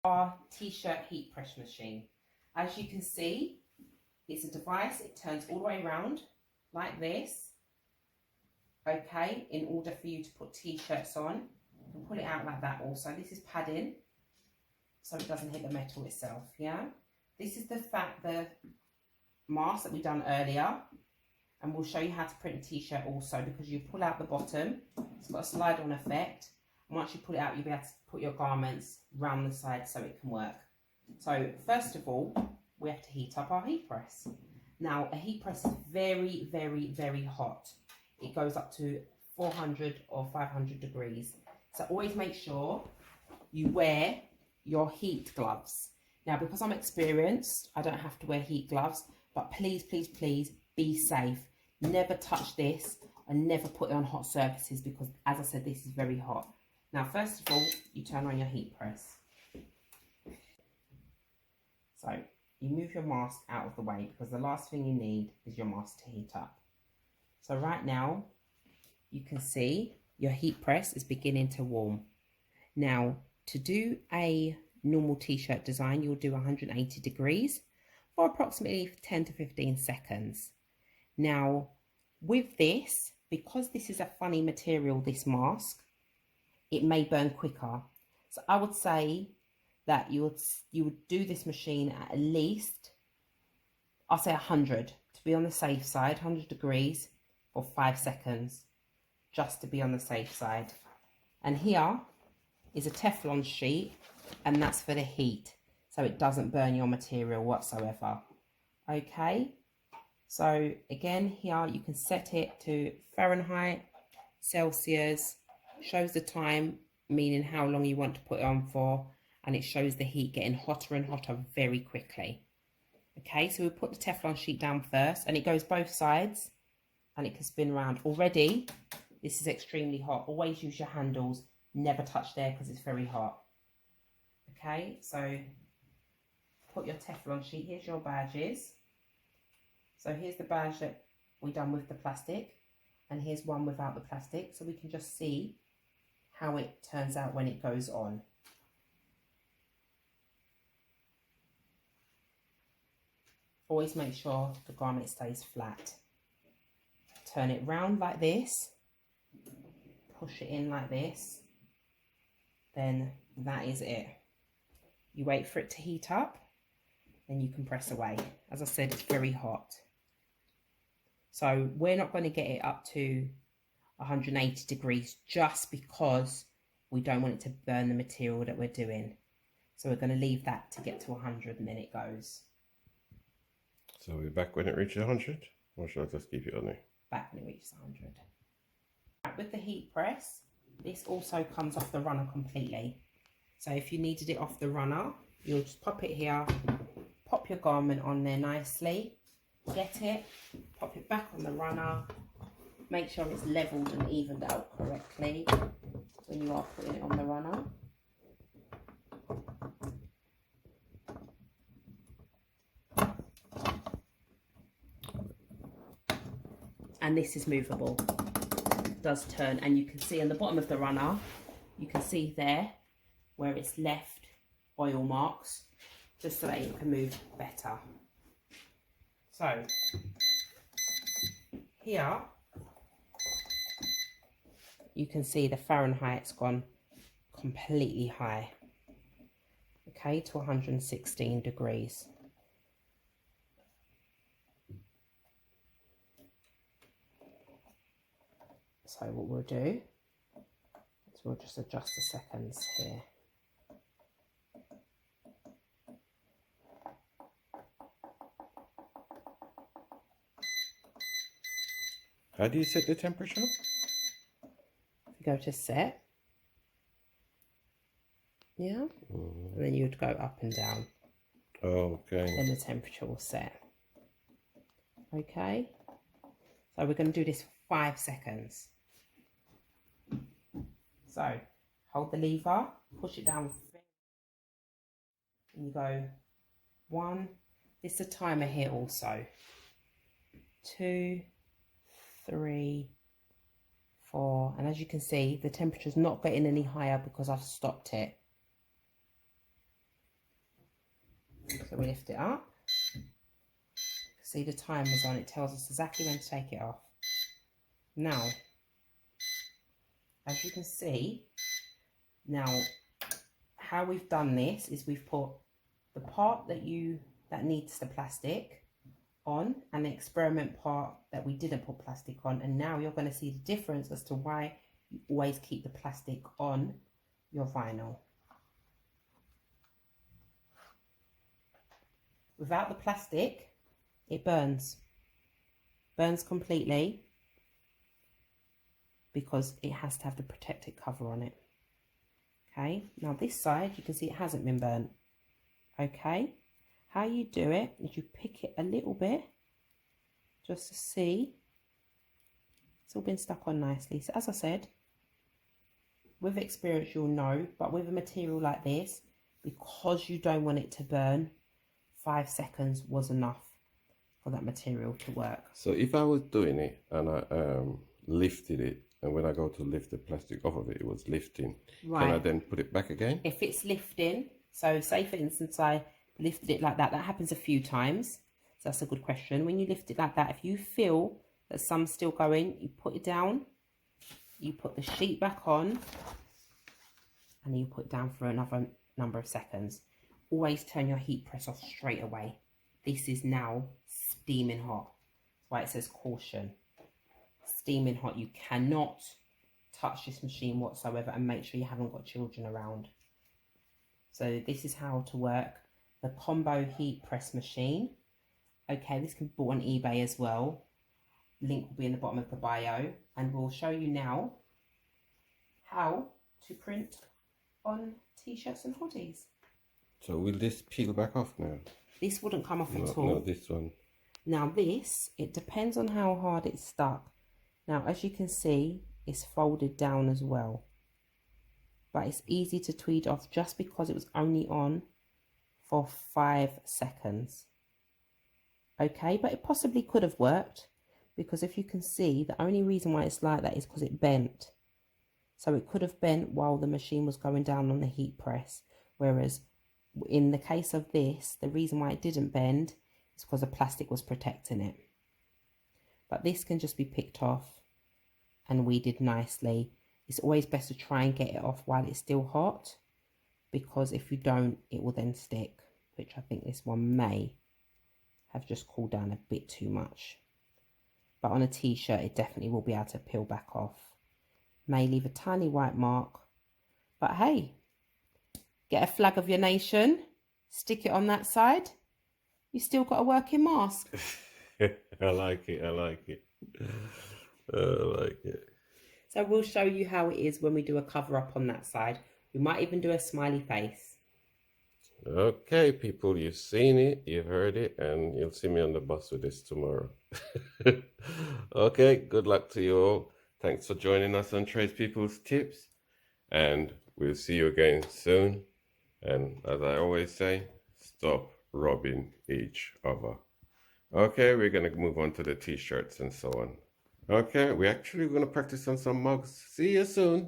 Our t-shirt heat press machine. As you can see, it's a device. It turns all the way around like this, okay, in order for you to put t-shirts on. You can pull it out like that also. This is padding so it doesn't hit the metal itself, yeah. This is the mask that we done earlier, and we'll show you how to print a t-shirt also, because you pull out the bottom. It's got a slide-on effect. Once you pull it out, you'll be able to put your garments round the side so it can work. So first of all, we have to heat up our heat press. Now, a heat press is very, very, very hot. It goes up to 400 or 500 degrees. So always make sure you wear your heat gloves. Now, because I'm experienced, I don't have to wear heat gloves, but please, please, please be safe. Never touch this and never put it on hot surfaces, because as I said, this is very hot. Now, first of all, you turn on your heat press. So you move your mask out of the way, because the last thing you need is your mask to heat up. So right now, you can see your heat press is beginning to warm. Now, to do a normal t-shirt design, you'll do 180 degrees for approximately 10 to 15 seconds. Now, with this, because this is a funny material, this mask, it may burn quicker. So I would say that you would do this machine at least, I'll say 100, to be on the safe side, 100 degrees for 5 seconds, just to be on the safe side. And here is a Teflon sheet, and that's for the heat, so it doesn't burn your material whatsoever. Okay, so again, here you can set it to Fahrenheit, Celsius, shows the time, meaning how long you want to put it on for, and it shows the heat getting hotter and hotter very quickly. Okay, so we put the Teflon sheet down first, and it goes both sides, and it can spin around. Already, this is extremely hot. Always use your handles, never touch there because it's very hot. Okay, so put your Teflon sheet, here's your badges. So here's the badge that we done with the plastic, and here's one without the plastic, so we can just see how it turns out when it goes on. Always make sure the garment stays flat. Turn it round like this, push it in like this, then that is it. You wait for it to heat up, then you can press away. As I said, it's very hot. So we're not going to get it up to 180 degrees just because we don't want it to burn the material that we're doing. So we're going to leave that to get to 100, and then it goes. So we're back when it reaches 100? Or should I just keep it on there? Back when it reaches 100. With the heat press, this also comes off the runner completely. So if you needed it off the runner, you'll just pop it here, pop your garment on there nicely, get it, pop it back on the runner, make sure it's leveled and evened out correctly when you are putting it on the runner. And this is movable, it does turn, and you can see on the bottom of the runner, you can see there where it's left oil marks, just so that it can move better. So here you can see the Fahrenheit's gone completely high, okay, to 116 degrees. So what we'll do is we'll just adjust the seconds here. How do you set the temperature? If you go to set, yeah, and then you would go up and down. Oh, okay. Then the temperature will set. Okay, so we're going to do this for 5 seconds. So hold the lever, push it down, and you go 1. This is a timer here also. 2, 3, 4, and as you can see, the temperature's not getting any higher because I've stopped it. So we lift it up. See the timer's on, it tells us exactly when to take it off. Now, as you can see, now how we've done this is we've put the part that needs the plastic on and the experiment part that we didn't put plastic on, and now you're going to see the difference as to why you always keep the plastic on your vinyl. Without the plastic, it burns completely, because it has to have the protective cover on it. Okay, now this side you can see it hasn't been burnt. Okay, how you do it is you pick it a little bit just to see it's all been stuck on nicely. So as I said, with experience you'll know, but with a material like this, because you don't want it to burn, 5 seconds was enough for that material to work. So if I was doing it and I lifted it, and when I go to lift the plastic off of it, it was lifting. Right. Can I then put it back again? If it's lifting, so say for instance I lifted it like that, that happens a few times. So that's a good question. When you lift it like that, if you feel that some's still going, you put it down, you put the sheet back on, and you put it down for another number of seconds. Always turn your heat press off straight away. This is now steaming hot. That's why it says caution. Steaming hot. You cannot touch this machine whatsoever, and make sure you haven't got children around. So this is how to work the combo heat press machine. Okay, this can be bought on eBay as well. Link will be in the bottom of the bio, and we'll show you now how to print on t-shirts and hoodies. So will this peel back off now? This wouldn't come off at all. No, this one. Now this, it depends on how hard it's stuck. Now as you can see, it's folded down as well. But it's easy to tweed off just because it was only on for 5 seconds. Okay, but it possibly could have worked, because if you can see, the only reason why it's like that is because it bent. So it could have bent while the machine was going down on the heat press. Whereas in the case of this, the reason why it didn't bend is because the plastic was protecting it. But this can just be picked off and weeded nicely. It's always best to try and get it off while it's still hot, because if you don't, it will then stick, which I think this one may have just cooled down a bit too much. But on a t-shirt, it definitely will be able to peel back off. May leave a tiny white mark, but hey, get a flag of your nation, stick it on that side, you still got a working mask. I like it, I like it. I like it. So we'll show you how it is when we do a cover up on that side. We might even do a smiley face. Okay, people, you've seen it, you've heard it, and you'll see me on the bus with this tomorrow. Okay, good luck to you all. Thanks for joining us on Tradespeople's Tips, and we'll see you again soon. And as I always say, stop robbing each other. Okay, we're going to move on to the t-shirts and so on. Okay, we're actually going to practice on some mugs. See you soon.